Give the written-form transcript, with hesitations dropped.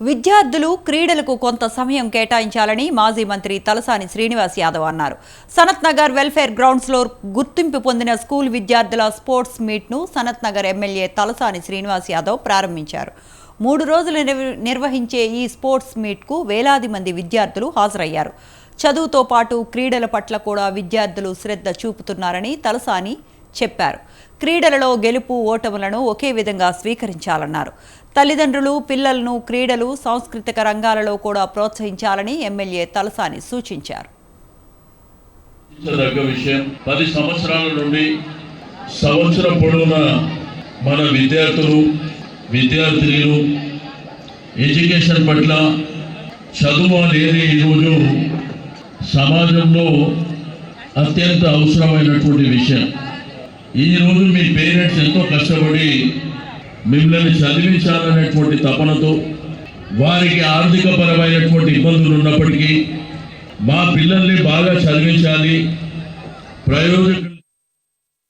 విద్యార్థులు క్రీడలకు కొంత సమయం కేటాయించాలని మాజీ మంత్రి తలసాని శ్రీనివాస్ యాదవ్ అన్నారు. సనత్ నగర్ వెల్ఫేర్ గ్రౌండ్స్లో గుర్తింపు పొందిన స్కూల్ విద్యార్థుల స్పోర్ట్స్ మీట్ను సనత్ నగర్ ఎమ్మెల్యే తలసాని శ్రీనివాస్ యాదవ్ ప్రారంభించారు. 3 రోజులు నిర్వహించే ఈ స్పోర్ట్స్ మీట్కు వేలాది మంది విద్యార్థులు హాజరయ్యారు. చదువుతో పాటు క్రీడల పట్ల కూడా విద్యార్థులు శ్రద్ధ చూపుతున్నారని తలసాని చెప్పారు. క్రీడలలో గెలుపు ఓటములను ఒకే విధంగా స్వీకరించాలన్నారు. తల్లిదండ్రులు పిల్లలను క్రీడలు సాంస్కృతిక రంగాలలో కూడా ప్రోత్సహించాలని ఎమ్మెల్యే తలసాని సూచించారు. 10 సంవత్సరాల నుండి సంవత్సరం పొడవునా మన విద్యార్థులు ఎడ్యుకేషన్ పట్ల చదువు అనేది ఈరోజు సమాజంలో అత్యంత అవసరమైనటువంటి విషయం. ఈరోజు మీ పేరెంట్స్ ఎంతో కష్టపడి మిమ్మల్ని చదివించాలనేటువంటి తపనతో వారికి ఆర్థికపరమైనటువంటి ఇబ్బందులు ఉన్నప్పటికీ మా పిల్లల్ని బాగా చదివించాలి, ప్రయోజనం